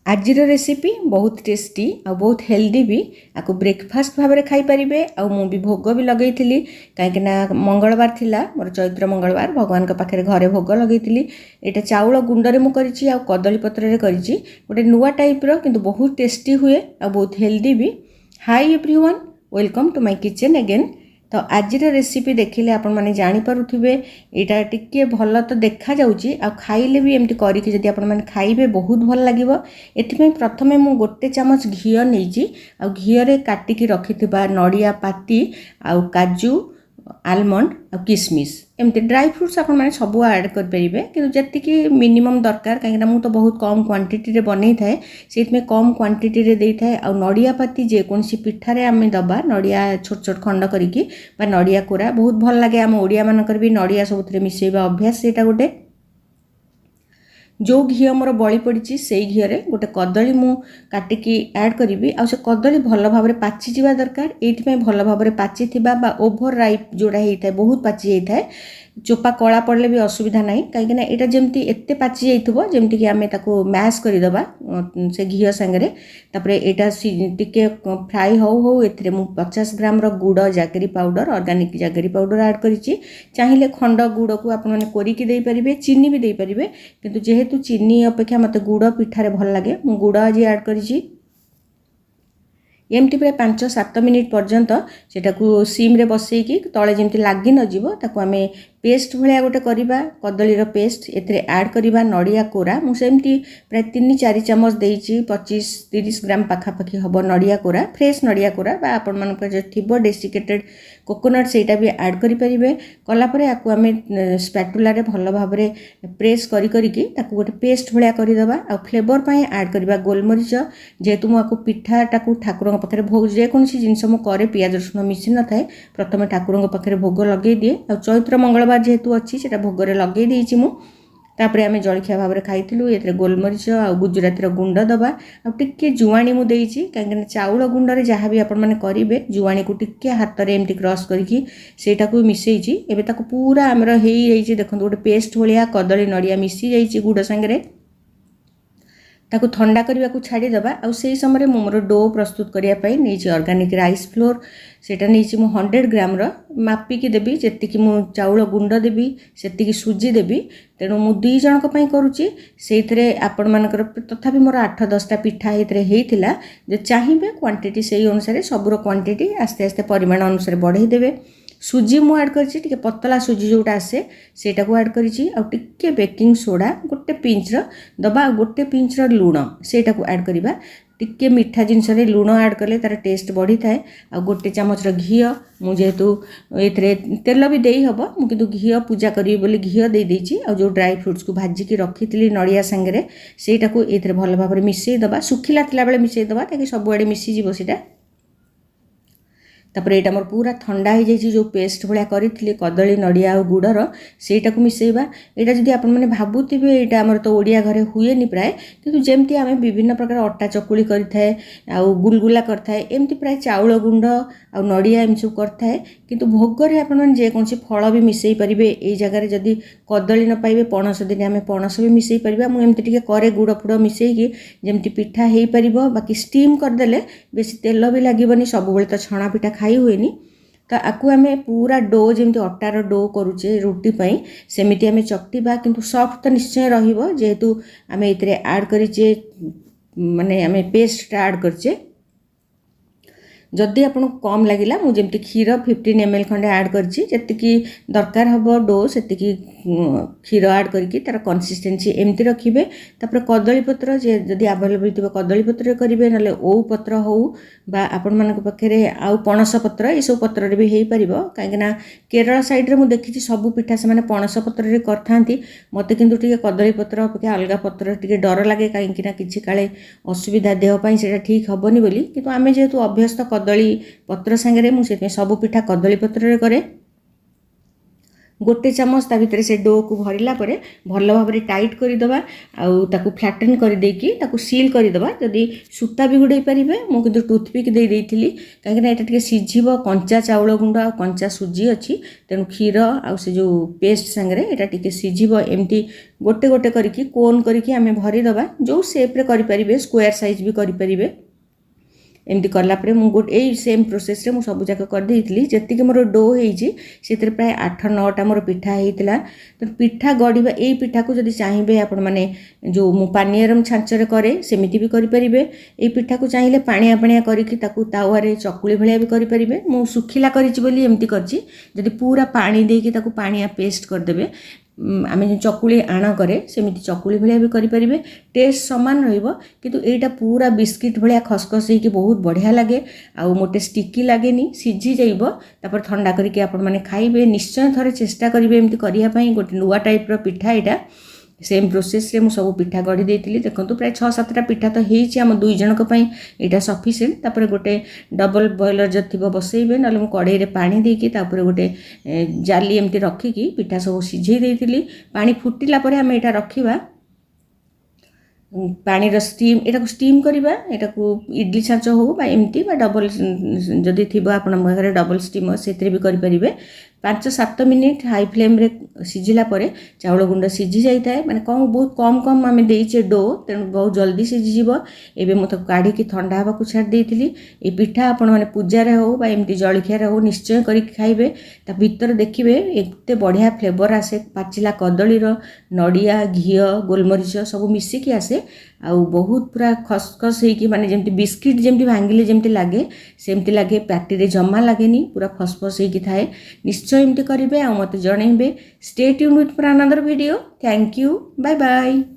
आजिर recipe बहुत tasty आ बहुत healthy भी आपको ब्रेकफास्ट भाव में खाईपारे। आउ भी भोग भी लगे कहीं मंगलवार थिला मोर चैत्र मंगलवार भगवान पाखे घरे भोग लगे। यहाँ चाउल गुंडे मुझे कदली पत्र गोटे नुआ टाइप्र कि बहुत टेस्टी हुए आ बहुत हेल्दी भी। Hi everyone, welcome to my kitchen again. तो आज रेसिपी देखिले आपण माने जानि पारुथिबे एटा टिके भल तो देखा जाउची आ खाइले भी एमती करिके जदि आपण माने खाइबे बहुत भल लागिवो। एथिमे प्रथमे मु गोटे चामच घियो नेइची आ घियो रे काटिकी रखिथिबा नडिया पाती आ काजू आलमंड आ किसमिस एमती ड्राई फ्रूट्स आपण माने सब ऐड कर परिबे, किंतु जतिकी मिनिमम दरकार कहीं मु तो बहुत कम क्वांटिटी रे बनै थाए से कम क्वांटिटी रे देई थाए। आ नडिया पाती जे कोनसी पिठारे आमे दबा नडिया छोट छोट खंड करिकी बा नडिया कोरा बहुत भल लागे। आम ओडिया मानकर भी नडिया सबुथरे मिसेइबा अभ्यास सेटा गोटे। जो घी मोर बड़ी पड़ी से घी रे गोटे कदली मु काटिकी ऐड करी आ से कदली भल भाव में पाची जावा दरकार। ये भल भाव में पाची बा ओभर राइप जोड़ा होता है बहुत पाची जाता है, चोपा कला पड़े भी असुविधा ना कहीं यहाँ जमी एत पाची जाइए जमीक आम मैश करदे से घी सांगे। यहाँ टिके फ्राए हो ए 50 ग्राम गुड़ जागरी पाउडर ऑर्गेनिक जागरी पाउडर ऐड करी। चाहिए खंड गुड़ को आपने कोरिकी दे पारे, चीनी भी दे पारे, किंतु जेहेतु चीनी अपेक्षा मत गुड़ पिठारे भल लगे मु गुड़ आज ऐड करी। एमती प्राय 5-7 मिनिट पर्यंत सेटाकू सीम रे बसैकी तले जमी लगी नजिवो ताकू आमे पेस्ट भाया गोटे करवा कदलीर पेस्ट एथे ऐड करवा नडिया कोरा मुझे प्राय 3-4 चामच देइची 25-30 ग्राम पाखापाखि हम नडिया कोरा फ्रेश नडिया कोरा बा आपण मान थो डेसिकेटेड कोकोनट सेटा भी ऐड करें। कलापर आपको आम स्पैटुला भल भाव में प्रेस करी गोटे पेस्ट भाया करदे। आ फ्लेवर पर ऐड करवा गोलमरीच, जेहेतु मुझे पिठाटा ठाकुर पाखे भोग जेकोसी जिनस मुझे पियाज रसुण मिसी न थाए प्रथम ठाकुर पाखे भोग लगे दिए। आ चैत्र मंगलवार जेहेतु अच्छी से भोग लगे देइची मु। तापर आम जलखिया भाव में खाइलु। ये गोलमरीच आ गुजराती गुंड दबा टिके जुआणी मु देइची कहीं चाउल गुंडे जहाँ भी आपण मैंने करेंगे जुआणी को टिके हाथ में एमती क्रश करटा मिसईची। एबे ताको पूरा आमर हो देखो गोटे पेस्ट भाया कदली नडिया मिसी जाइए गुड़ सांगे ताकू ठंडा करने को छाड़ीदे। आ समय मोर डो प्रस्तुत करने नहीं ऑर्गेनिक राइस फ्लोर सेटा नहीं मु 100 ग्राम मापिकी देवी जी मु चाउल गुंड देवी से सुजी देवी। तेणु मु 2 जन करुच्ची से आपण मानकर तथापि मोर 8-10टा पिठा होता जो चाहिए क्वांटिटी से अनुसार सबूर क्वांटिटी आस्ते आस्ते परिमाण अनुसार बढ़ई देवे। सुजी मु ऐड कर पतला सुजी जोटा आसे सेटा को ऐड करी बेकिंग सोडा गोटे पिंच दबा गोटे पिंच लुण सेटा को ऐड करवा। टिके मीठा जिनस लुण ऐड कले तार टेस्ट बढ़ी थाए। आ गोटे चामच घी मुझेतु ये तेल भी दे हम मुझे घी पूजा करी बोली घी दे देइची। आ जो ड्राई फ्रूट्स को भाजिकी रखी नडिया सांगे सेटा को ये भल भाव में मिसईदे सुखिला थिला बेले मिसईदे ताकि सबुआड़े मिसीज सेटा। तापर यहाँ मोर पूरा ठंडा हो जाए जो पेस्ट भाया करी कदली नडिया और गुड़र सेटा को मिसेइबा। यहाँ जदि आपण मैंने भावुवे यहाँ आमर तो ओडिया घरे हुएनि प्राय, किंतु जमती आम विभिन्न प्रकार अटा चकुली करें आ गुलगुला करए एमती प्राय चाउल गुंड आ नडिया एम सब करए। किंतु भोगरे आपण जेकोसी फल भी मिसई पारे। ये जगह जदि कदली न पाइबे पणस दिन आम पणस भी मिसई पार मुझे टे करे गुड़ फुड़ मिसईकी जमी पिठा हो पार। बाकी स्टीम करदे बेसी तेल भी लगभग सब तो छणा पिठा खाई हुएनी। तो आपको आम पूरा डो जमी अटार डो करुचे रुटी पाई सेमिति आम चकटिबा, किंतु सॉफ्ट तो निश्चय रहिबो जेहेतु आम ये ऐड करिचे माने आम पेस्टा ऐड करचे। जदि आपको कम लगिला मुझे क्षीर 15 ml खंडे ऐड करती दरकार हम डो से क्षीर ऐड करके तार कंसिस्टेंसी एमती रखिए। तापर कदली पत्र जदि आवेलेबल थी कदली पत्र करेंगे ना ओउ पत्र हो बा आपण मान पाखे आउ पणस पत्र ये सब पत्र भी हो पार। कहीं केरल साइड्रे मुझे देखी सबू पिठा से पणस पत्र करते मत किंतु टे कदली पत्र अपेक्षा अलग पत्र टे डर लगे कहीं किसी काले असुविधा देहपाई से ठीक हेनी बोली। किंतु आम जेहेतु अभ्यस्त कदली पत्र सांगे मुझे सबू पिठा कदली पत्र करे। गोटे चामच ता भितर से डो को भरला परे भल भाव में टाइट करदे आउ फ्लाटेन करदेकी सील करदे जदि सूता भी गुड़े पारे मुझे टूथपिक दे देती कहीं यहाँ सीझब कंचा चाउल गुंड आ कंचा सुजी अच्छी तेणु क्षीर आउ से जो पेस्ट सांगे यहाँ टी सीझब एमती गोटे गोटे करके कोन करके आम भरीदे जो सेप्रे करें स्क्वायर साइज भी करें एमती कलापर मुझे सेम प्रोसेस रे सब जाक करदे जी मोर डो होती प्राय 8-9टा मोर पिठा होता तो पिठा गढ़ा यही पिठा को जब चाहिए आपण मैंने जो मु पानियरम छांचरे करे सेमिति भी करें ये पिठा को चाहिए पाणिया पाणिया करके तावारे चकुली भाया भी करें मु सुखिला करमती कर पूरा पानी देकी पाणिया पेस्ट करदे आम चकुली आण करे सेमिति चकुली भाया भी करें टेस्ट सामान रहिबो एटा पूरा बिस्किट भाया खसखस होगी बहुत बढ़िया लगे आउ मोटे स्टिकी लगेनी सीझी जाइबो तापर ठंडा करके आपण माने खाइबे निश्चय थरे चेष्टा करेंगे एमती करने गोटे नुआ टाइप रो पिठा यहाँ सेम प्रोसेस रे मु सब पिठा गढ़ी देती देखो प्राय 6-7टा पिठा तो होती आम 2 जनक यहाँ सफिसीयंट तापर गोटे डबल बॉयलर जब थी बसइबे ना मुझे कड़े में पानी देकी गोटे जाली एमती रखिकी पिठा सब सीझे देती पानी फुटिला आम यहाँ रखा पानी स्टीम यहाँ को स्टीम करवा यहाँ को इडली छाँच हो एमती डबल जदि थी आप डबल स्टीमर से भी करें 5-7 मिनिट हाई फ्लेम रे सीझिला परे चाउल गुंड सीझी जाए माने कम बहुत कम कम आम देचे डो तेणु बहुत जल्दी सीझीज एवं मुझे काढ़ी ठंडा हाँ छाड़ देती ये पिठा आपण मैंने पूजार हो एमती जलखियार हो निश्चय कर खाइबे ता भीतर देखिए एत बढ़िया फ्लेवर आसे पाचिला कदलीर नड़िया घी गोलमरीच सब मिसिकी आसे आउ बहुत पूरा खसखस होगी माने जमती बिस्किट जमती भांगिले जमती लगे पार्टी रे जमा लगेनी पूरा फसफस होगी थाए निश्चय एमती करेंगे आ मत जनइबे stay tuned with for another video thank you bye bye.